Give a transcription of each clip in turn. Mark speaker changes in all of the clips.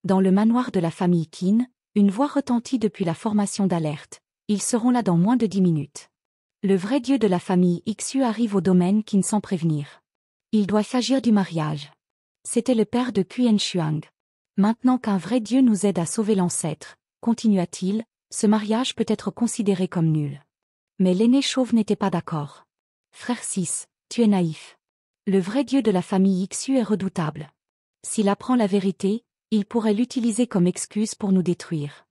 Speaker 1: Dans le manoir de la famille Qin, une voix retentit depuis la formation d'alerte. Ils seront là dans moins de 10 minutes. Le vrai dieu de la famille Xu arrive au domaine Qin sans prévenir. Il doit s'agir du mariage. C'était le père de Quen Shuang. Maintenant qu'un vrai dieu nous aide à sauver l'ancêtre, continua-t-il, ce mariage peut être considéré comme nul. Mais l'aîné chauve n'était pas d'accord. Frère 6, tu es naïf. Le vrai dieu de la famille Xu est redoutable. S'il apprend la vérité, il pourrait l'utiliser comme excuse pour nous détruire.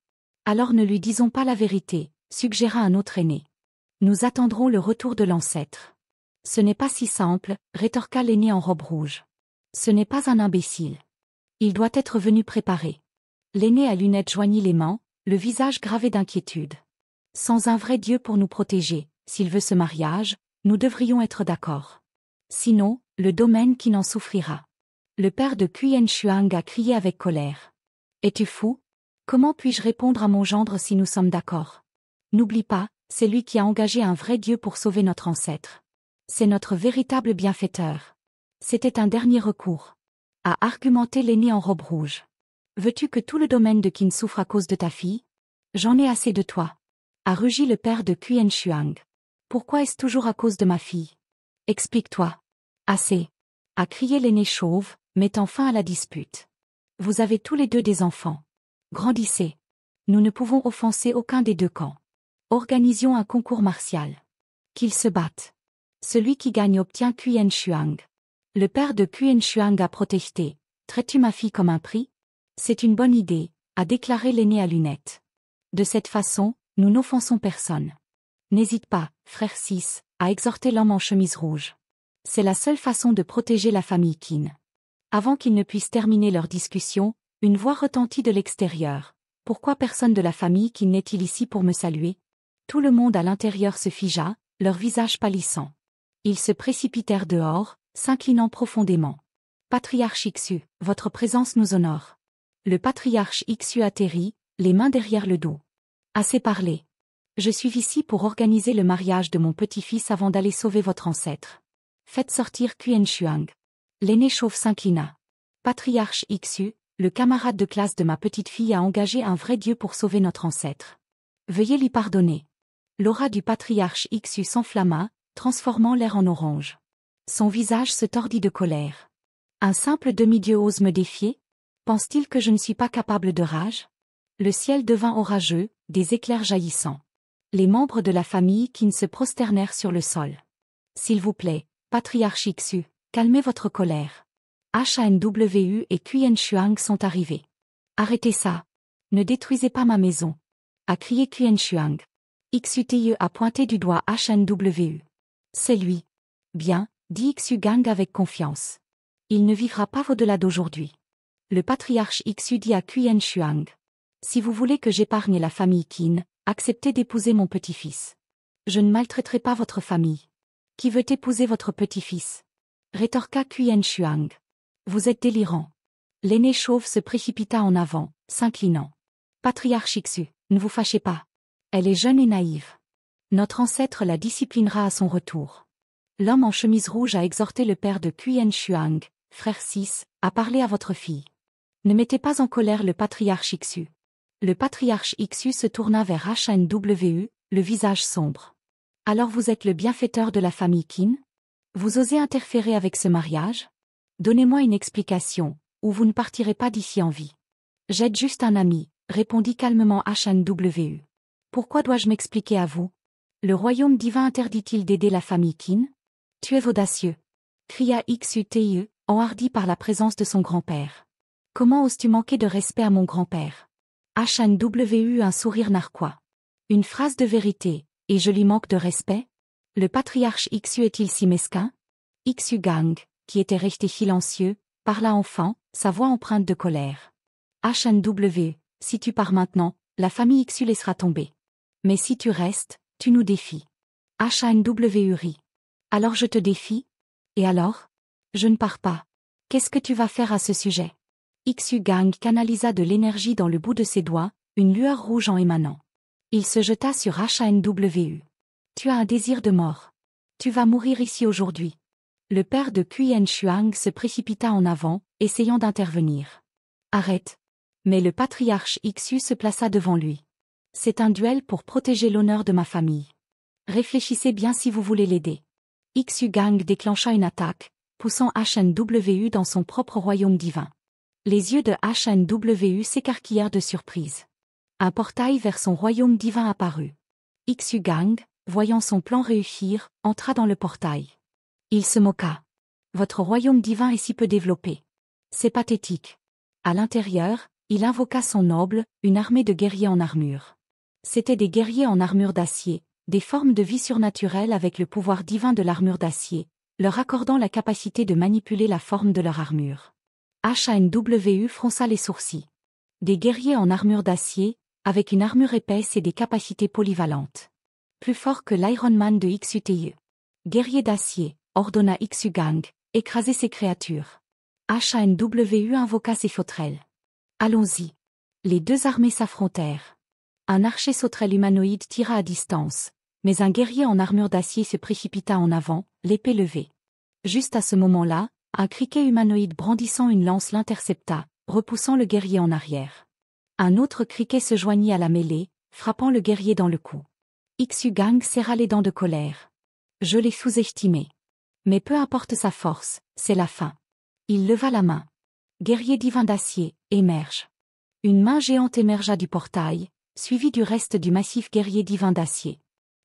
Speaker 1: Alors ne lui disons pas la vérité, suggéra un autre aîné. Nous attendrons le retour de l'ancêtre. Ce n'est pas si simple, rétorqua l'aîné en robe rouge. Ce n'est pas un imbécile. Il doit être venu préparé. L'aîné à lunettes joignit les mains, le visage gravé d'inquiétude. Sans un vrai Dieu pour nous protéger, s'il veut ce mariage, nous devrions être d'accord. Sinon, le domaine qui n'en souffrira. Le père de Quen Shuang a crié avec colère. Es-tu fou? Comment puis-je répondre à mon gendre si nous sommes d'accord? N'oublie pas, c'est lui qui a engagé un vrai Dieu pour sauver notre ancêtre. C'est notre véritable bienfaiteur. C'était un dernier recours. A argumenté l'aîné en robe rouge. Veux-tu que tout le domaine de Qin souffre à cause de ta fille? J'en ai assez de toi. A rugi le père de Quen Shuang. Pourquoi est-ce toujours à cause de ma fille? Explique-toi. Assez. A crié l'aîné chauve, mettant fin à la dispute. Vous avez tous les deux des enfants. Grandissez. Nous ne pouvons offenser aucun des deux camps. Organisions un concours martial. Qu'ils se battent. Celui qui gagne obtient Quen Shuang. Le père de Quen Shuang a protesté. Traites-tu ma fille comme un prix? C'est une bonne idée, a déclaré l'aîné à lunettes. De cette façon, nous n'offensons personne. N'hésite pas, frère 6, a exhorté l'homme en chemise rouge. C'est la seule façon de protéger la famille Qin. Avant qu'ils ne puissent terminer leur discussion, une voix retentit de l'extérieur. Pourquoi personne de la famille Qin n'est-il ici pour me saluer? Tout le monde à l'intérieur se figea, leur visage pâlissant. Ils se précipitèrent dehors, s'inclinant profondément. Patriarche Xu, votre présence nous honore. Le patriarche Xu atterrit, les mains derrière le dos. Assez parlé. Je suis ici pour organiser le mariage de mon petit-fils avant d'aller sauver votre ancêtre. Faites sortir Quen Shuang. L'aîné chauve s'inclina. Patriarche Xu, le camarade de classe de ma petite-fille a engagé un vrai Dieu pour sauver notre ancêtre. Veuillez lui pardonner. L'aura du patriarche Xu s'enflamma, transformant l'air en orange. Son visage se tordit de colère. Un simple demi-dieu ose me défier? Pense-t-il que je ne suis pas capable de rage? Le ciel devint orageux, des éclairs jaillissant. Les membres de la famille Qin se prosternèrent sur le sol. S'il vous plaît, patriarche Xu, calmez votre colère. HANWU et Quen Shuang sont arrivés. Arrêtez ça. Ne détruisez pas ma maison. A crié Quen Shuang. XUTIE a pointé du doigt HANWU. C'est lui. Bien, dit Xu Gang avec confiance. Il ne vivra pas au-delà d'aujourd'hui. Le patriarche Xu dit à Quen Shuang. Si vous voulez que j'épargne la famille Qin, acceptez d'épouser mon petit-fils. Je ne maltraiterai pas votre famille. Qui veut épouser votre petit-fils? Rétorqua Quen Shuang. Vous êtes délirant. L'aîné chauve se précipita en avant, s'inclinant. Patriarche Xu, ne vous fâchez pas. Elle est jeune et naïve. Notre ancêtre la disciplinera à son retour. L'homme en chemise rouge a exhorté le père de Quen Shuang, frère 6, à parler à votre fille. Ne mettez pas en colère le patriarche Xu. Le patriarche Xu se tourna vers HANWU, le visage sombre. Alors vous êtes le bienfaiteur de la famille Qin? Vous osez interférer avec ce mariage? Donnez-moi une explication, ou vous ne partirez pas d'ici en vie. J'aide juste un ami, répondit calmement HANWU. Pourquoi dois-je m'expliquer à vous? Le royaume divin interdit-il d'aider la famille Qin? Tu es audacieux. Cria XUTIE, enhardi par la présence de son grand-père. Comment oses-tu manquer de respect à mon grand-père? HANWU un sourire narquois. Une phrase de vérité, et je lui manque de respect? Le patriarche Xu est-il si mesquin? Xu Gang, qui était resté silencieux, parla enfin, sa voix empreinte de colère. HANWU, si tu pars maintenant, la famille Xu laissera tomber. Mais si tu restes, tu nous défies. HANWU rit. Alors je te défie? Et alors? Je ne pars pas. Qu'est-ce que tu vas faire à ce sujet? Xu Gang canalisa de l'énergie dans le bout de ses doigts, une lueur rouge en émanant. Il se jeta sur HANWU. Tu as un désir de mort. Tu vas mourir ici aujourd'hui. Le père de Quen Shuang se précipita en avant, essayant d'intervenir. Arrête. Mais le patriarche Xu se plaça devant lui. C'est un duel pour protéger l'honneur de ma famille. Réfléchissez bien si vous voulez l'aider. Xu Gang déclencha une attaque, poussant HNW dans son propre royaume divin. Les yeux de HNW s'écarquillèrent de surprise. Un portail vers son royaume divin apparut. Xu Gang, voyant son plan réussir, entra dans le portail. Il se moqua. Votre royaume divin est si peu développé. C'est pathétique. À l'intérieur, il invoqua son noble, une armée de guerriers en armure. C'étaient des guerriers en armure d'acier, des formes de vie surnaturelles avec le pouvoir divin de l'armure d'acier, leur accordant la capacité de manipuler la forme de leur armure. HNW fronça les sourcils. Des guerriers en armure d'acier, avec une armure épaisse et des capacités polyvalentes. Plus fort que l'Iron Man de XUTE. Guerrier d'acier, ordonna Xu Gang, écrasez ces créatures. HNW invoqua ses sauterelles. Allons-y. Les deux armées s'affrontèrent. Un archer sauterelle humanoïde tira à distance, mais un guerrier en armure d'acier se précipita en avant, l'épée levée. Juste à ce moment-là, un criquet humanoïde brandissant une lance l'intercepta, repoussant le guerrier en arrière. Un autre criquet se joignit à la mêlée, frappant le guerrier dans le cou. Xu Gang serra les dents de colère. Je l'ai sous-estimé. Mais peu importe sa force, c'est la fin. Il leva la main. Guerrier divin d'acier, émerge. Une main géante émergea du portail, suivie du reste du massif guerrier divin d'acier.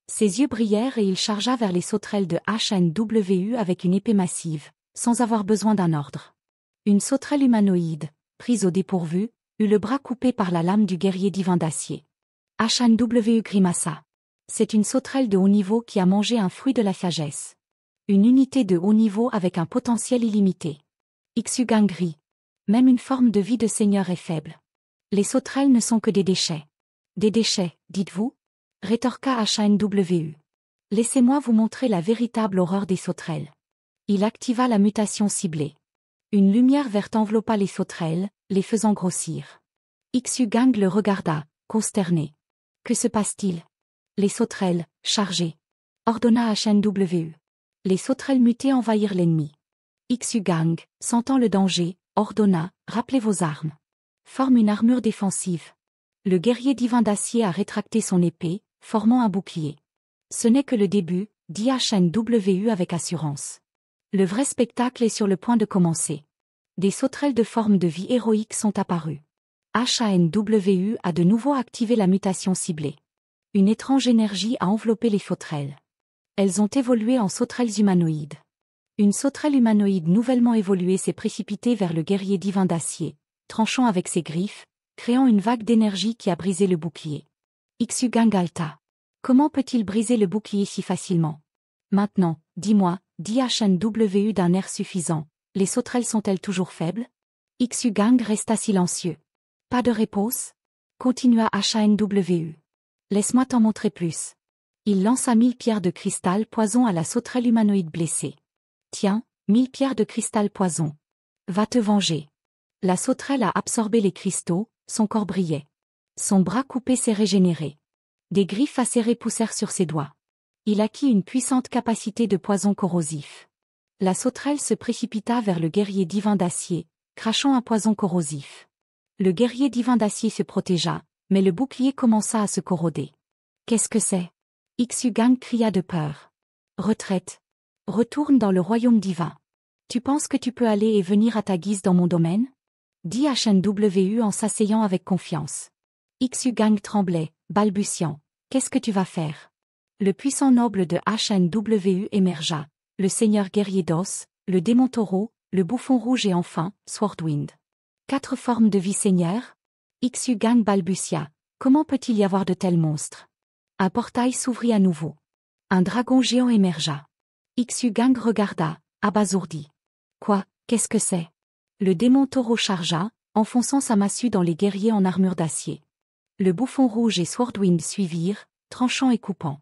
Speaker 1: Ses yeux brillèrent et il chargea vers les sauterelles de HNW avec une épée massive, sans avoir besoin d'un ordre. Une sauterelle humanoïde, prise au dépourvu, eut le bras coupé par la lame du guerrier divin d'acier. HNW grimaça. C'est une sauterelle de haut niveau qui a mangé un fruit de la sagesse. Une unité de haut niveau avec un potentiel illimité. Xu Gang rit. Même une forme de vie de seigneur est faible. Les sauterelles ne sont que des déchets. Des déchets, dites-vous? Rétorqua HNW. Laissez-moi vous montrer la véritable horreur des sauterelles. Il activa la mutation ciblée. Une lumière verte enveloppa les sauterelles, les faisant grossir. Xu Gang le regarda, consterné. Que se passe-t-il? Les sauterelles, chargées. Ordonna HNW. Les sauterelles mutées envahirent l'ennemi. Xu Gang, sentant le danger, ordonna, rappelez vos armes. Forme une armure défensive. Le guerrier divin d'acier a rétracté son épée, formant un bouclier. Ce n'est que le début, dit HNW avec assurance. Le vrai spectacle est sur le point de commencer. Des sauterelles de forme de vie héroïque sont apparues. HNW a de nouveau activé la mutation ciblée. Une étrange énergie a enveloppé les sauterelles. Elles ont évolué en sauterelles humanoïdes. Une sauterelle humanoïde nouvellement évoluée s'est précipitée vers le guerrier divin d'acier, tranchant avec ses griffes, créant une vague d'énergie qui a brisé le bouclier. Xu Gang halta. Comment peut-il briser le bouclier si facilement? Maintenant, dis-moi, dit HNW d'un air suffisant, les sauterelles sont-elles toujours faibles? Xu Gang resta silencieux. Pas de réponse? Continua HNW. Laisse-moi t'en montrer plus. Il lança 1000 pierres de cristal poison à la sauterelle humanoïde blessée. Tiens, 1000 pierres de cristal poison. Va te venger. La sauterelle a absorbé les cristaux, son corps brillait. Son bras coupé s'est régénéré. Des griffes acérées poussèrent sur ses doigts. Il acquit une puissante capacité de poison corrosif. La sauterelle se précipita vers le guerrier divin d'acier, crachant un poison corrosif. Le guerrier divin d'acier se protégea, mais le bouclier commença à se corroder. Qu'est-ce que c'est? Xu Gang cria de peur. Retraite. Retourne dans le royaume divin. Tu penses que tu peux aller et venir à ta guise dans mon domaine? Dit HNW en s'asseyant avec confiance. Xu Gang tremblait, balbutiant. Qu'est-ce que tu vas faire? Le puissant noble de HNW émergea, le seigneur guerrier d'os, le démon taureau, le bouffon rouge et enfin, Swordwind. 4 formes de vie seigneur? Xu Gang balbutia. Comment peut-il y avoir de tels monstres? Un portail s'ouvrit à nouveau. Un dragon géant émergea. Xu Gang regarda, abasourdi. Quoi, qu'est-ce que c'est? Le démon taureau chargea, enfonçant sa massue dans les guerriers en armure d'acier. Le bouffon rouge et Swordwind suivirent, tranchant et coupant.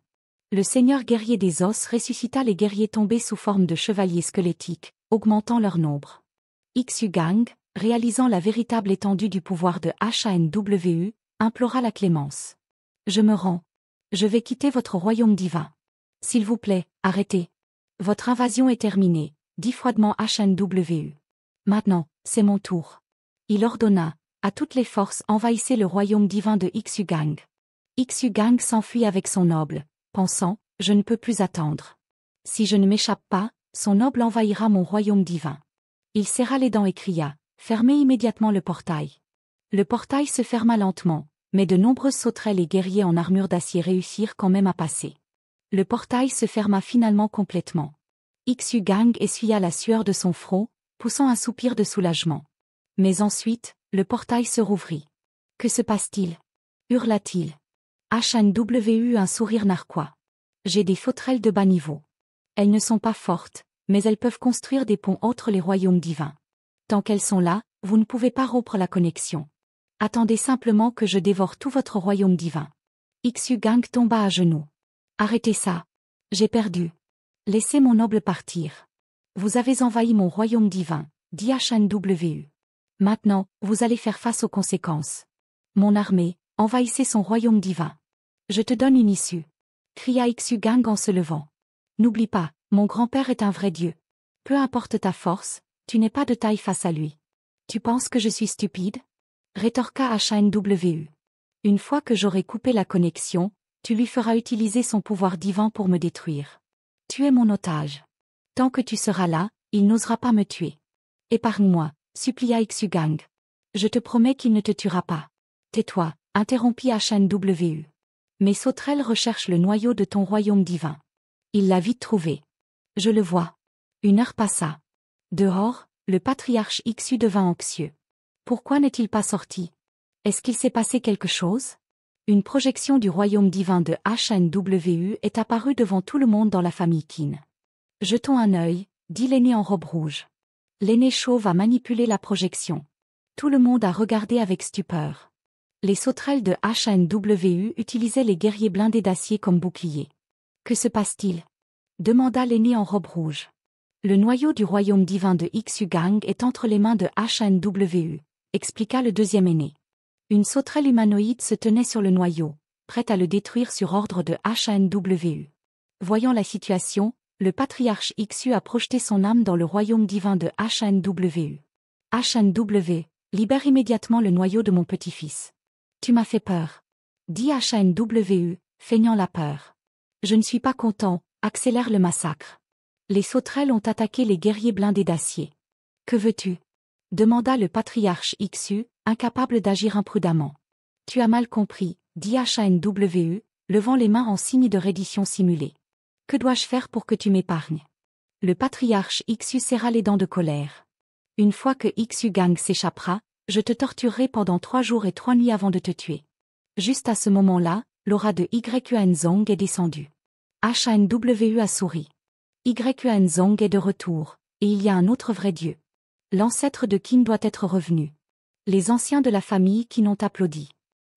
Speaker 1: Le seigneur guerrier des os ressuscita les guerriers tombés sous forme de chevaliers squelettiques, augmentant leur nombre. Xu Gang, réalisant la véritable étendue du pouvoir de HNW, implora la clémence. Je me rends. Je vais quitter votre royaume divin. S'il vous plaît, arrêtez. Votre invasion est terminée, dit froidement HNW. Maintenant, c'est mon tour. Il ordonna, À toutes les forces envahissez le royaume divin de Xu-Gang. Xu-Gang s'enfuit avec son noble, pensant, je ne peux plus attendre. Si je ne m'échappe pas, son noble envahira mon royaume divin. Il serra les dents et cria, fermez immédiatement le portail. Le portail se ferma lentement, mais de nombreuses sauterelles et guerriers en armure d'acier réussirent quand même à passer. Le portail se ferma finalement complètement. Xu-Gang essuya la sueur de son front, poussant un soupir de soulagement. Mais ensuite, le portail se rouvrit. Que se passe-t-il? Hurla-t-il. HNW eut un sourire narquois. J'ai des sauterelles de bas niveau. Elles ne sont pas fortes, mais elles peuvent construire des ponts entre les royaumes divins. Tant qu'elles sont là, vous ne pouvez pas rompre la connexion. Attendez simplement que je dévore tout votre royaume divin. Xu-Gang tomba à genoux. Arrêtez ça. J'ai perdu. Laissez mon noble partir. Vous avez envahi mon royaume divin, dit HNW. Maintenant, vous allez faire face aux conséquences. Mon armée, envahissez son royaume divin. Je te donne une issue. Cria Xu-Gang en se levant. N'oublie pas, mon grand-père est un vrai dieu. Peu importe ta force, tu n'es pas de taille face à lui. Tu penses que je suis stupide? Rétorqua HNW. Une fois que j'aurai coupé la connexion, tu lui feras utiliser son pouvoir divin pour me détruire. Tu es mon otage. Tant que tu seras là, il n'osera pas me tuer. Épargne-moi, supplia Xu-Gang. Je te promets qu'il ne te tuera pas. Tais-toi, interrompit HNW. Mes sauterelles recherchent le noyau de ton royaume divin. Il l'a vite trouvé. Je le vois. Une heure passa. Dehors, le patriarche Xu devint anxieux. Pourquoi n'est-il pas sorti? Est-ce qu'il s'est passé quelque chose? Une projection du royaume divin de HNW est apparue devant tout le monde dans la famille Qin. Jetons un œil, dit l'aîné en robe rouge. L'aîné chauve a manipulé la projection. Tout le monde a regardé avec stupeur. Les sauterelles de HNW utilisaient les guerriers blindés d'acier comme boucliers. Que se passe-t-il? Demanda l'aîné en robe rouge. Le noyau du royaume divin de Xu-Gang est entre les mains de HNW, expliqua le deuxième aîné. Une sauterelle humanoïde se tenait sur le noyau, prête à le détruire sur ordre de HNW. Voyant la situation, le patriarche Xu a projeté son âme dans le royaume divin de HNW. HNW, libère immédiatement le noyau de mon petit-fils. Tu m'as fait peur. Dit HNW, feignant la peur. Je ne suis pas content, accélère le massacre. Les sauterelles ont attaqué les guerriers blindés d'acier. Que veux-tu? Demanda le patriarche Xu, incapable d'agir imprudemment. Tu as mal compris, dit HNW, levant les mains en signe de reddition simulée. Que dois-je faire pour que tu m'épargnes? Le patriarche Xu serra les dents de colère. Une fois que Xu-Gang s'échappera, je te torturerai pendant 3 jours et 3 nuits avant de te tuer. Juste à ce moment-là, l'aura de Yuanzong est descendue. HNW a souri. Yuanzong est de retour, et il y a un autre vrai dieu. L'ancêtre de Qin doit être revenu. Les anciens de la famille Qin ont applaudi.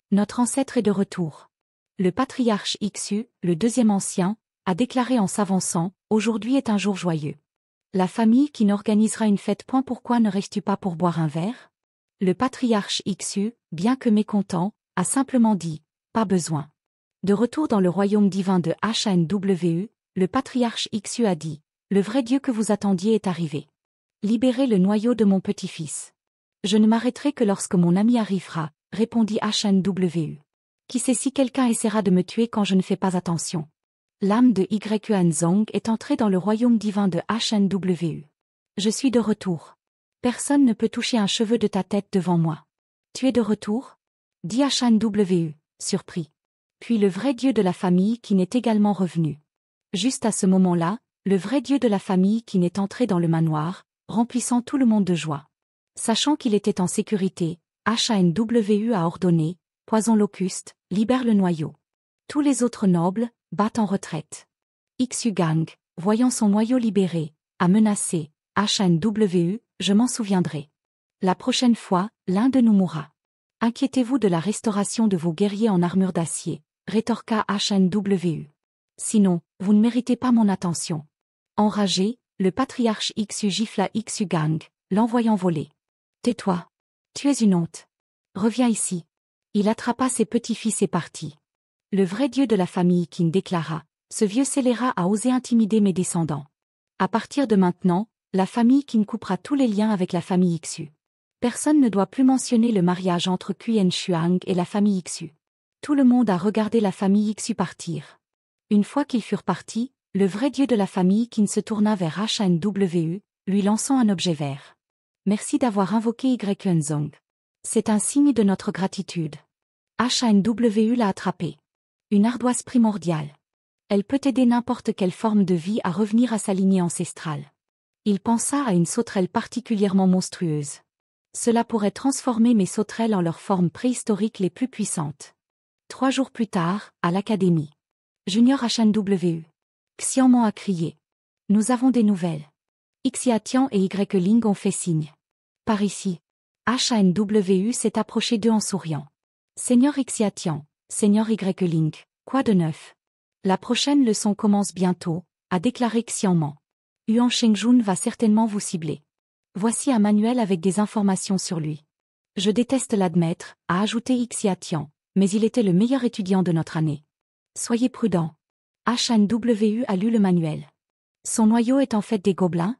Speaker 1: Notre ancêtre est de retour. Le patriarche Xu, le deuxième ancien, a déclaré en s'avançant, aujourd'hui est un jour joyeux. La famille Qin organisera une fête. Pourquoi ne restes-tu pas pour boire un verre? Le patriarche Xu, bien que mécontent, a simplement dit, pas besoin. De retour dans le royaume divin de HNW, le patriarche Xu a dit, le vrai Dieu que vous attendiez est arrivé. Libérez le noyau de mon petit-fils. Je ne m'arrêterai que lorsque mon ami arrivera, répondit HNW. Qui sait si quelqu'un essaiera de me tuer quand je ne fais pas attention? L'âme de Yuanzong est entrée dans le royaume divin de HNW. Je suis de retour. Personne ne peut toucher un cheveu de ta tête devant moi. Tu es de retour? Dit HNW, surpris. Puis le vrai dieu de la famille Qin est également revenu. Juste à ce moment-là, le vrai dieu de la famille Qin est entré dans le manoir, remplissant tout le monde de joie. Sachant qu'il était en sécurité, HNW a ordonné, Poison locuste, libère le noyau. Tous les autres nobles, battent en retraite. Xu-Gang, voyant son noyau libéré, a menacé, HNW, je m'en souviendrai. La prochaine fois, l'un de nous mourra. Inquiétez-vous de la restauration de vos guerriers en armure d'acier, rétorqua HNW. Sinon, vous ne méritez pas mon attention. Enragé, le patriarche Xu gifla Xu-Gang, l'envoyant voler. Tais-toi. Tu es une honte. Reviens ici. Il attrapa ses petits-fils et partit. Le vrai dieu de la famille Qin déclara, ce vieux scélérat a osé intimider mes descendants. À partir de maintenant, la famille Qin coupera tous les liens avec la famille Xu. Personne ne doit plus mentionner le mariage entre Qin Shuang et la famille Xu. Tout le monde a regardé la famille Xu partir. Une fois qu'ils furent partis, le vrai dieu de la famille Qin se tourna vers HNW, lui lançant un objet vert. Merci d'avoir invoqué Yunzong. C'est un signe de notre gratitude. HNW l'a attrapé. Une ardoise primordiale. Elle peut aider n'importe quelle forme de vie à revenir à sa lignée ancestrale. Il pensa à une sauterelle particulièrement monstrueuse. Cela pourrait transformer mes sauterelles en leurs formes préhistoriques les plus puissantes. 3 jours plus tard, à l'académie. Junior HNW. Xianman a crié. Nous avons des nouvelles. Xiatian et Ling ont fait signe. Par ici. HNW s'est approché d'eux en souriant. Seigneur Xiatian, Seigneur Ling, quoi de neuf? La prochaine leçon commence bientôt, a déclaré Xianman. Yuan Shengjun va certainement vous cibler. Voici un manuel avec des informations sur lui. Je déteste l'admettre, a ajouté Xiatian, mais il était le meilleur étudiant de notre année. Soyez prudent. HNW a lu le manuel. Son noyau est en fait des gobelins?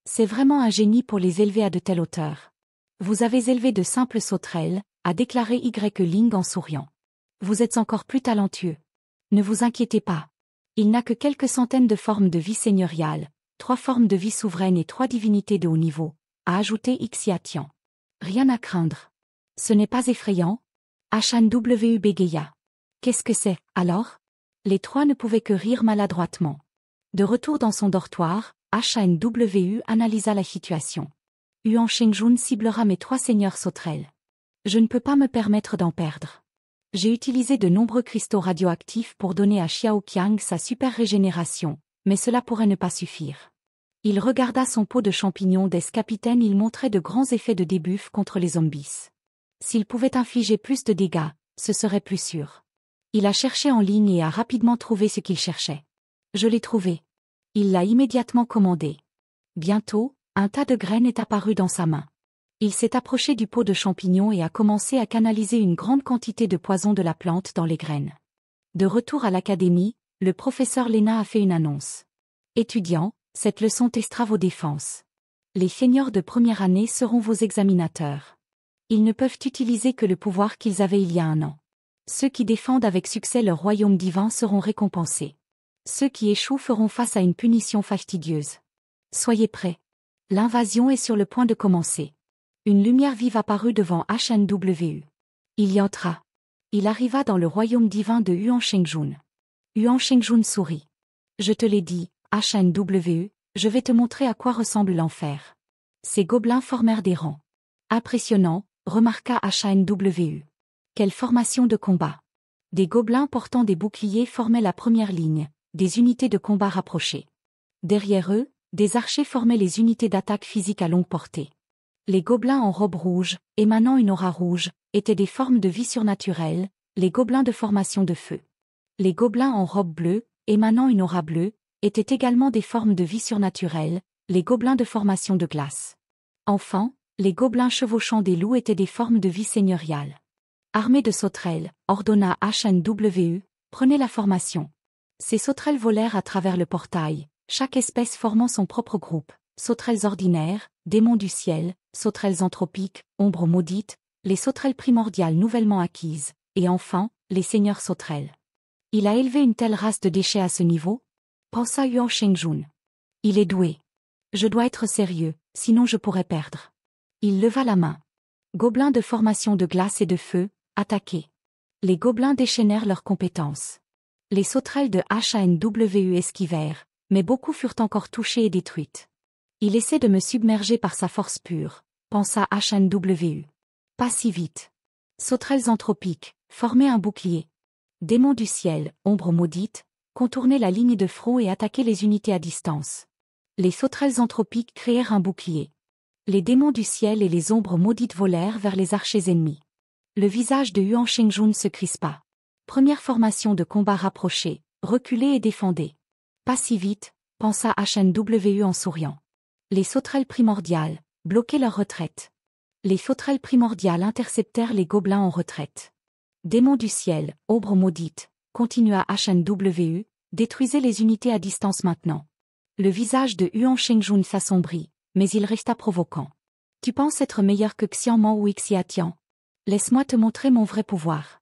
Speaker 1: C'est vraiment un génie pour les élever à de telle hauteur. Vous avez élevé de simples sauterelles, a déclaré Ling en souriant. Vous êtes encore plus talentueux. Ne vous inquiétez pas. Il n'a que quelques centaines de formes de vie seigneuriale, 3 formes de vie souveraines et 3 divinités de haut niveau, a ajouté Xiatian. Rien à craindre. Ce n'est pas effrayant? HNW bégaya. Qu'est-ce que c'est, alors? Les 3 ne pouvaient que rire maladroitement. De retour dans son dortoir, HNW analysa la situation. Yuan Shengjun ciblera mes 3 seigneurs sauterelles. Je ne peux pas me permettre d'en perdre. J'ai utilisé de nombreux cristaux radioactifs pour donner à Xiao Qiang sa super régénération, mais cela pourrait ne pas suffire. Il regarda son pot de champignons d'ex-capitaine, il montrait de grands effets de débuff contre les zombies. S'il pouvait infliger plus de dégâts, ce serait plus sûr. Il a cherché en ligne et a rapidement trouvé ce qu'il cherchait. Je l'ai trouvé. Il l'a immédiatement commandé. Bientôt, un tas de graines est apparu dans sa main. Il s'est approché du pot de champignons et a commencé à canaliser une grande quantité de poison de la plante dans les graines. De retour à l'académie, le professeur Lena a fait une annonce. Étudiants, cette leçon testera vos défenses. Les seigneurs de première année seront vos examinateurs. Ils ne peuvent utiliser que le pouvoir qu'ils avaient il y a un an. Ceux qui défendent avec succès leur royaume divin seront récompensés. Ceux qui échouent feront face à une punition fastidieuse. Soyez prêts. L'invasion est sur le point de commencer. Une lumière vive apparut devant HNW. Il y entra. Il arriva dans le royaume divin de Yuan Shengjun. Yuan Shengjun sourit. Je te l'ai dit, HNW, je vais te montrer à quoi ressemble l'enfer. Ces gobelins formèrent des rangs. Impressionnant, remarqua HNW. Quelle formation de combat. Des gobelins portant des boucliers formaient la première ligne, des unités de combat rapprochées. Derrière eux, des archers formaient les unités d'attaque physique à longue portée. Les gobelins en robe rouge, émanant une aura rouge, étaient des formes de vie surnaturelles, les gobelins de formation de feu. Les gobelins en robe bleue, émanant une aura bleue, étaient également des formes de vie surnaturelles, les gobelins de formation de glace. Enfin, les gobelins chevauchant des loups étaient des formes de vie seigneuriales. Armée de sauterelles, ordonna HNW, prenez la formation. Ces sauterelles volèrent à travers le portail, chaque espèce formant son propre groupe, sauterelles ordinaires, démons du ciel, sauterelles anthropiques, ombres maudites, les sauterelles primordiales nouvellement acquises, et enfin, les seigneurs sauterelles. Il a élevé une telle race de déchets à ce niveau? Pensa Yuan Shengjun. Il est doué. Je dois être sérieux, sinon je pourrais perdre. Il leva la main. Gobelins de formation de glace et de feu, attaquez. Les gobelins déchaînèrent leurs compétences. Les sauterelles de HNW esquivèrent, mais beaucoup furent encore touchées et détruites. Il essaie de me submerger par sa force pure, pensa HNW. Pas si vite. Sauterelles anthropiques, formez un bouclier. Démons du ciel, ombres maudites, contournez la ligne de front et attaquez les unités à distance. Les sauterelles anthropiques créèrent un bouclier. Les démons du ciel et les ombres maudites volèrent vers les archers ennemis. Le visage de Yuan Shengjun se crispa. Première formation de combat rapprochée, reculez et défendez. Pas si vite, pensa HNW en souriant. Les sauterelles primordiales, bloquez leur retraite. Les sauterelles primordiales interceptèrent les gobelins en retraite. Démons du ciel, ombres maudites, continua HNW, détruisez les unités à distance maintenant. Le visage de Yuan Shengjun s'assombrit, mais il resta provoquant. Tu penses être meilleur que Xiaoman ou Xiatian. Laisse-moi te montrer mon vrai pouvoir.